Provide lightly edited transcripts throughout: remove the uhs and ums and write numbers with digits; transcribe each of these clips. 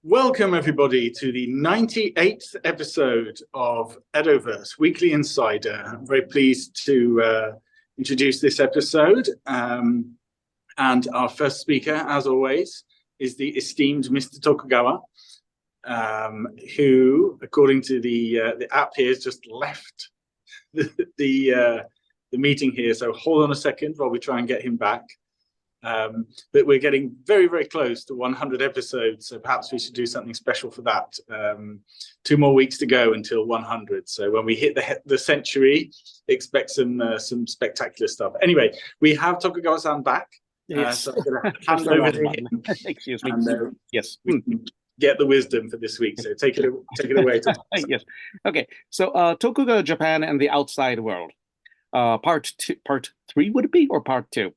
Welcome, everybody, to the 98th episode of Edoverse Weekly Insider. I'm very pleased to introduce this episode. And our first speaker, as always, is the esteemed Mr. Tokugawa, who, according to the app here, has just left the meeting here. So hold on a second while we try and get him back. But we're getting very, very close to 100 episodes, so perhaps we should do something special for that. 2 more weeks to go until 100. So when we hit the century, expect some spectacular stuff. Anyway, we have Tokugawa-san back. Yes. So I'm going to hand over to him. Excuse me. And, yes. We can get the wisdom for this week. So take it away. Yes. Okay. So Tokugawa Japan and the outside world. Part 3 would it be, or part 2?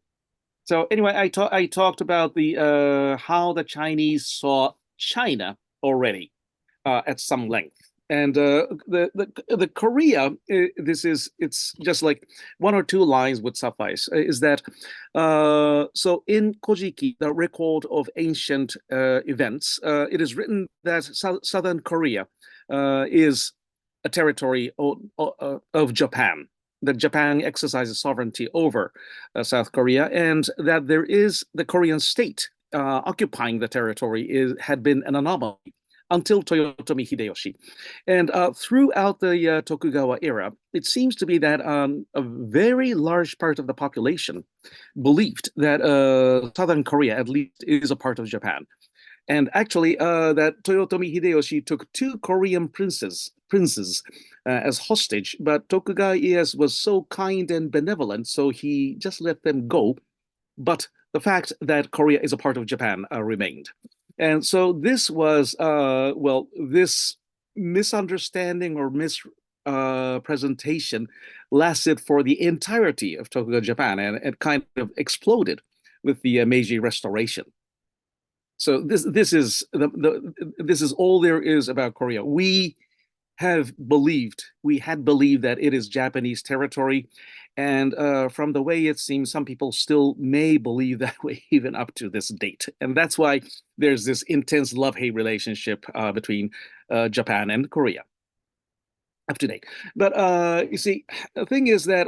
So anyway, I talked about the how the Chinese saw China already at some length, and the Korea. It's just like 1 or 2 lines would suffice. Is that so in Kojiki, the record of ancient events, it is written that Southern Korea is a territory of Japan. That Japan exercises sovereignty over South Korea, and that there is the Korean state occupying the territory had been an anomaly until Toyotomi Hideyoshi. And throughout the Tokugawa era, it seems to be that a very large part of the population believed that Southern Korea, at least, is a part of Japan. And actually, that Toyotomi Hideyoshi took 2 Korean princes as hostage, but Tokugawa Ieyasu was so kind and benevolent, so he just let them go. But the fact that Korea is a part of Japan remained. And so this was, this misunderstanding or mispresentation lasted for the entirety of Tokugawa Japan, and it kind of exploded with the Meiji Restoration. So this is all there is about Korea. We had believed that it is Japanese territory, and from the way it seems, some people still may believe that way even up to this date. And that's why there's this intense love-hate relationship between Japan and Korea up to date. But you see, the thing is that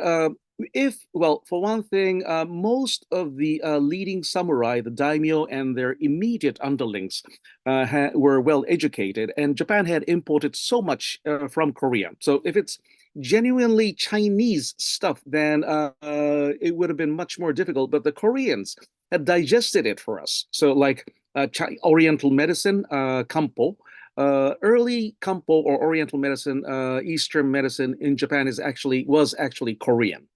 for one thing, most of the leading samurai, the daimyo and their immediate underlings were well educated, and Japan had imported so much from Korea. So if it's genuinely Chinese stuff, then it would have been much more difficult, but the Koreans had digested it for us. So like Oriental medicine, Kampo, early Kampo or Oriental medicine, Eastern medicine in Japan was actually Korean.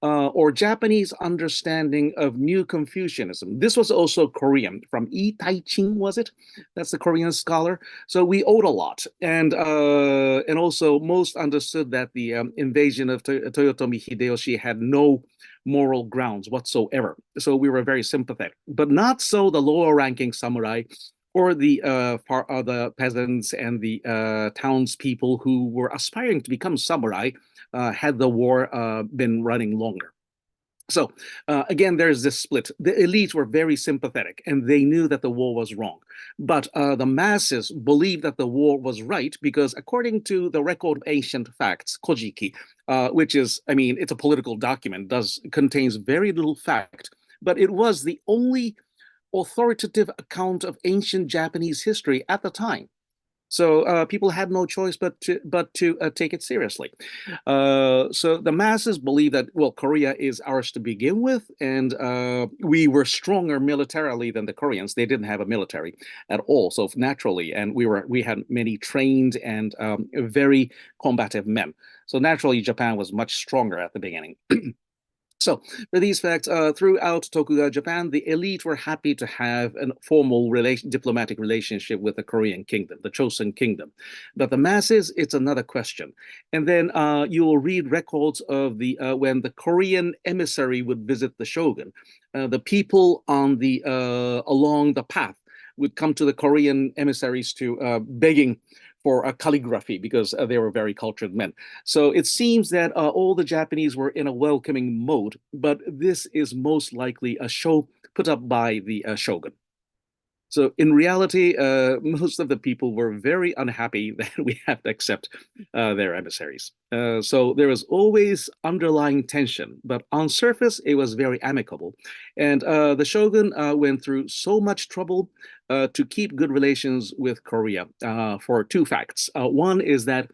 Or Japanese understanding of New Confucianism. This was also Korean, from Yi Tai-ching, was it? That's the Korean scholar. So we owed a lot. And also most understood that the invasion of Toyotomi Hideyoshi had no moral grounds whatsoever. So we were very sympathetic. But not so the lower-ranking samurai, or the peasants and the townspeople who were aspiring to become samurai had the war been running longer. So again, there's this split. The elites were very sympathetic, and they knew that the war was wrong. But the masses believed that the war was right because, according to the record of ancient facts, Kojiki, which is, it's a political document, contains very little fact, but it was the only authoritative account of ancient Japanese history at the time. So people had no choice but to take it seriously. So the masses believe that, Korea is ours to begin with, and we were stronger militarily than the Koreans. They didn't have a military at all, so naturally, and we had many trained and very combative men. So naturally, Japan was much stronger at the beginning. So for these facts, throughout Tokugawa Japan, the elite were happy to have a formal diplomatic relationship with the Korean kingdom, the Chosun kingdom. But the masses, it's another question. And then you will read records of when the Korean emissary would visit the shogun. The people on along the path would come to the Korean emissaries to begging for a calligraphy because they were very cultured men. So it seems that all the Japanese were in a welcoming mode, but this is most likely a show put up by the shogun. So in reality, most of the people were very unhappy that we have to accept their emissaries. So there was always underlying tension, but on surface, it was very amicable. And the shogun went through so much trouble to keep good relations with Korea for two facts. One is that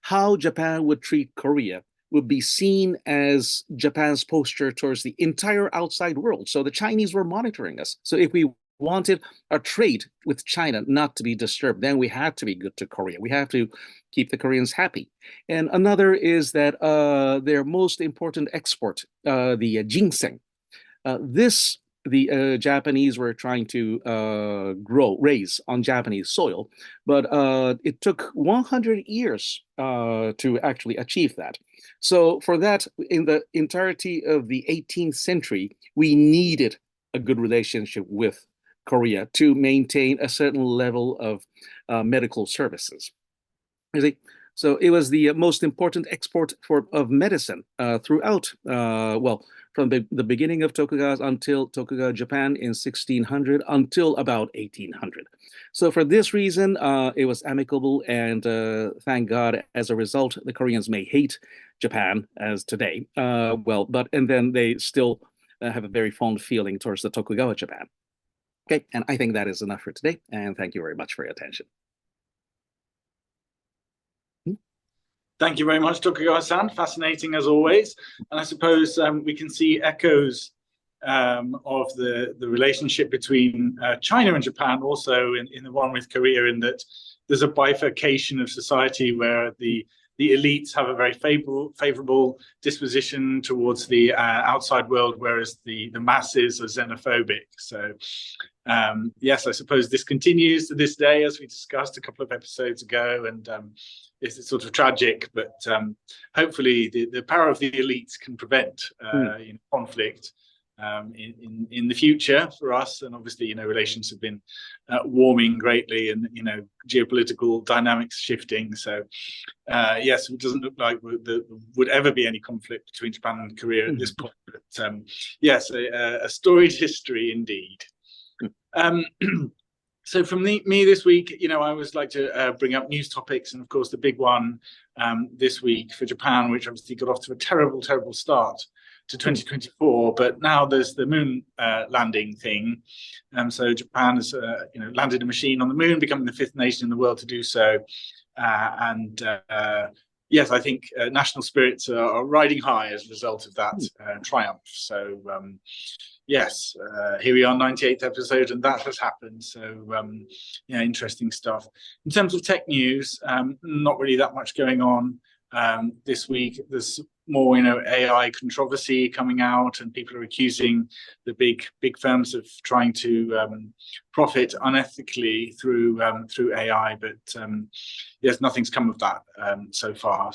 how Japan would treat Korea would be seen as Japan's posture towards the entire outside world. So the Chinese were monitoring us. So if we wanted our trade with China not to be disturbed, then we had to be good to Korea. We have to keep the Koreans happy. And another is that their most important export, the ginseng, the Japanese were trying to raise on Japanese soil, but it took 100 years to actually achieve that. So for that, in the entirety of the 18th century, we needed a good relationship with Korea to maintain a certain level of medical services. You see? So it was the most important export of medicine throughout, from the beginning of Tokugawa until Tokugawa Japan in 1600 until about 1800. So for this reason, it was amicable, and thank God, as a result, the Koreans may hate Japan as today. And then they still have a very fond feeling towards the Tokugawa Japan. Okay, and I think that is enough for today, and thank you very much for your attention. Thank you very much, Tokugawa-san. Fascinating as always. And I suppose we can see echoes of the relationship between China and Japan also in the one with Korea, in that there's a bifurcation of society where the elites have a very favorable disposition towards the outside world, whereas the masses are xenophobic. So yes, I suppose this continues to this day, as we discussed a couple of episodes ago, and it's sort of tragic, but hopefully the power of the elites can prevent conflict in the future for us. And obviously, relations have been warming greatly, and geopolitical dynamics shifting. So yes, it doesn't look like there would ever be any conflict between Japan and Korea at this point. But yes, a storied history indeed. So from me this week, I always like to bring up news topics, and of course the big one this week for Japan, which obviously got off to a terrible start to 2024, but now there's the moon landing thing. So Japan has landed a machine on the moon, becoming the 5th nation in the world to do so. Yes, I think national spirits are riding high as a result of that triumph. So yes, here we are, 98th episode, and that has happened. So interesting stuff. In terms of tech news, not really that much going on this week. There's more AI controversy coming out, and people are accusing the big firms of trying to profit unethically through AI, but yes, nothing's come of that so far.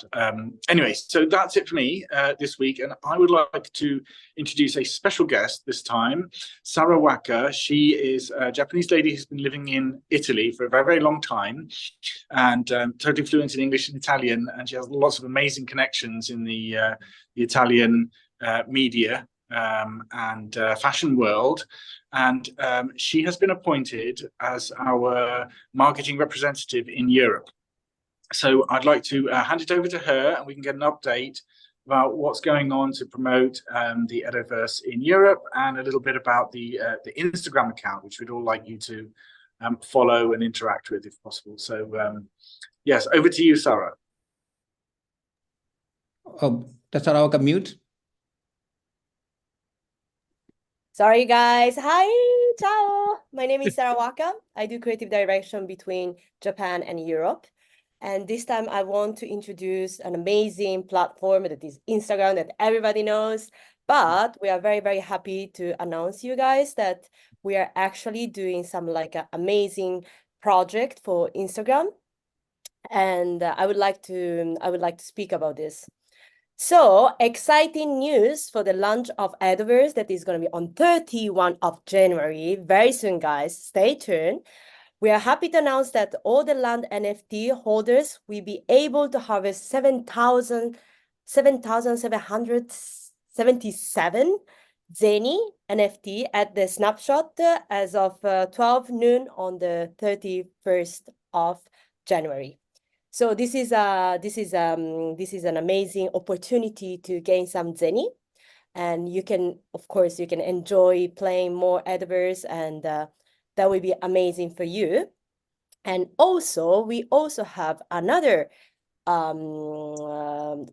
Anyway, so that's it for me this week, and I would like to introduce a special guest this time, Sarah Waka. She is a Japanese lady who's been living in Italy for a very long time, and totally fluent in English and Italian, and she has lots of amazing connections in the Italian media and fashion world, and she has been appointed as our marketing representative in Europe. So I'd like to hand it over to her, and we can get an update about what's going on to promote the Edoverse in Europe, and a little bit about the Instagram account, which we'd all like you to follow and interact with if possible. So yes, over to you, Sarah. Oh, does Sarah Waka mute? Sorry, guys. Hi, ciao. My name is Sarah Waka. I do creative direction between Japan and Europe. And this time I want to introduce an amazing platform that is Instagram, that everybody knows. But we are very happy to announce you guys that we are actually doing some amazing project for Instagram. And I would like to speak about this. So exciting news for the launch of Edoverse that is going to be on 31 of January. Very soon, guys. Stay tuned. We are happy to announce that all the land NFT holders will be able to harvest 7,777 Zeni NFT at the snapshot as of 12 noon on the 31st of January. So this is an amazing opportunity to gain some Zeni, and you can, of course, you can enjoy playing more Edoverse, and that will be amazing for you. And also, we also have another airdrop.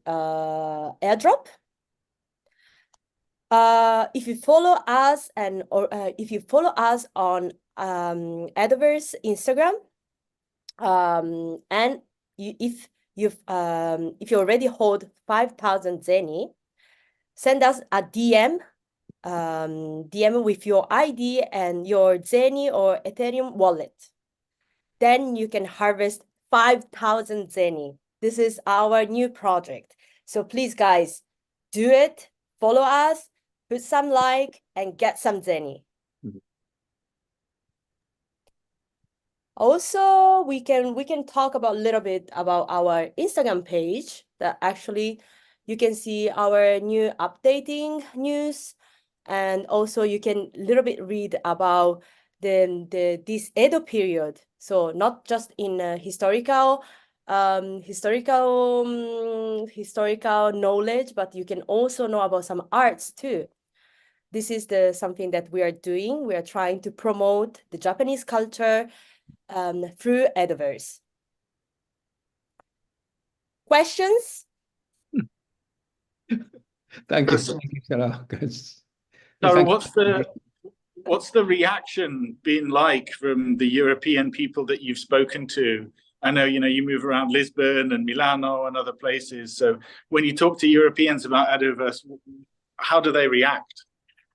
If you follow us if you follow us on Edoverse Instagram, and if you already hold 5,000 Zeni, send us a DM with your ID and your Zeni or Ethereum wallet. Then you can harvest 5,000 Zeni. This is our new project. So please, guys, do it. Follow us, put some like, and get some Zeni. Also, we can talk about a little bit about our Instagram page, that actually you can see our new updating news, and also you can little bit read about this Edo period. So not just in historical knowledge, but you can also know about some arts too. This is something that we are doing. We are trying to promote the Japanese culture through Edoverse. Questions? Thank you, Sarah. Sarah, what's the reaction been like from the European people that you've spoken to? I know, you move around Lisbon and Milano and other places. So when you talk to Europeans about Edoverse, how do they react?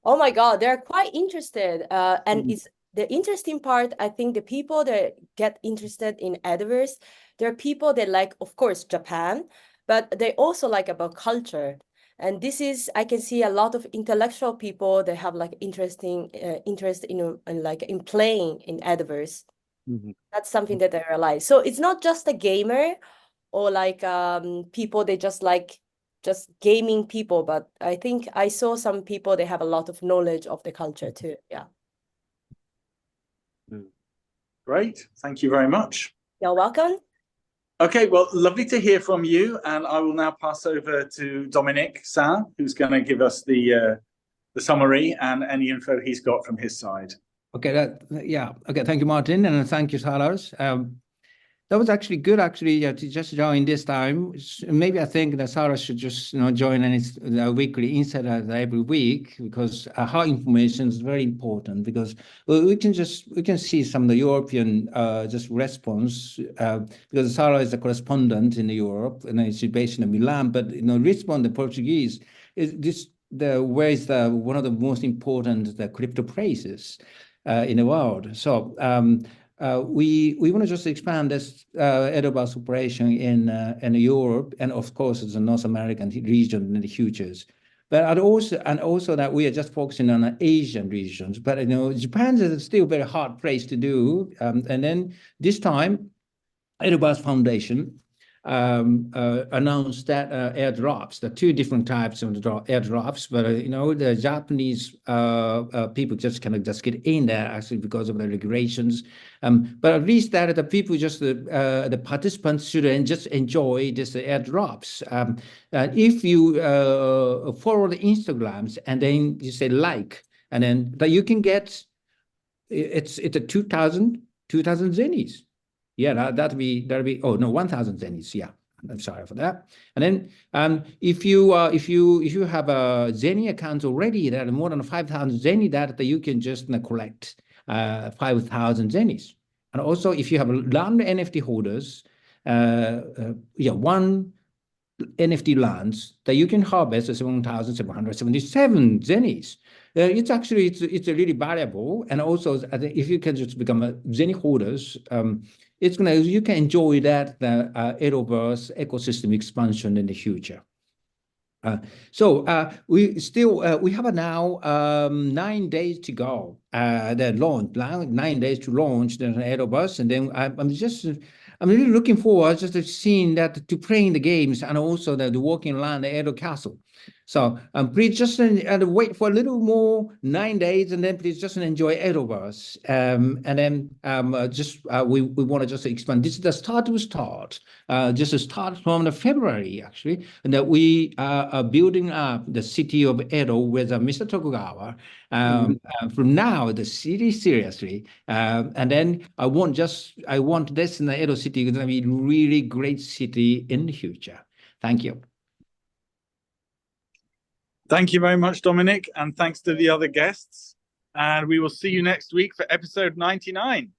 Oh my God, they're quite interested. And it's the interesting part, I think the people that get interested in Edoverse, there are people that like, of course, Japan, but they also like about culture. And this is, I can see a lot of intellectual people that have like interest in playing in Edoverse. That's something that I realize. So it's not just a gamer or like people they just like just gaming people, but I think I saw some people they have a lot of knowledge of the culture too. Yeah. Great, thank you very much. You're welcome. Okay, well, lovely to hear from you, and I will now pass over to Dominic-san, who's going to give us the summary and any info he's got from his side. Okay, okay, thank you, Martin, and thank you, Sarah. That was actually good, to just join this time. Maybe I think that Sarah should just join the weekly insider every week, because her information is very important, because we can see some of the European just response, because Sarah is a correspondent in Europe and she's based in Milan, but respond in Portuguese is where is one of the most important crypto places in the world. So we want to just expand this Edoverse operation in Europe, and of course the North American region in the futures. But also that we are just focusing on the Asian regions. But Japan is still a very hard place to do. And then this time, Edoverse Foundation announced that airdrops, the two different types of airdrops, but the Japanese people just kind of just get in there actually because of the regulations. But at least that the people the participants should just enjoy this airdrops. If you follow the Instagrams and then you say like, and then that you can get it's a 2,000 zenis. Yeah, that'd be 1,000 zenis. Yeah, I'm sorry for that. And then if you have a Zeni account already, there are more than 5,000 Zeni that you can just collect 5,000 Zenis. And also if you have land NFT holders, one NFT lands that you can harvest 7,777 Zenis. It's really valuable, and also if you can just become a Zeni holders, you can enjoy that Edoverse ecosystem expansion in the future. So we have now 9 days to go. The launch 9 days to launch the Edoverse, and then I'm really looking forward just to seeing that, to playing the games, and also the walking around the Edo Castle. So please just wait for a little more 9 days, and then please just enjoy Edoverse. And then we want to just expand. This is the start. Just a start from the February actually, and that we are building up the city of Edo with Mr. Tokugawa. From now, the city seriously, and then I want this in the Edo city going to be really great city in the future. Thank you. Thank you very much, Dominic, and thanks to the other guests. And we will see you next week for episode 99.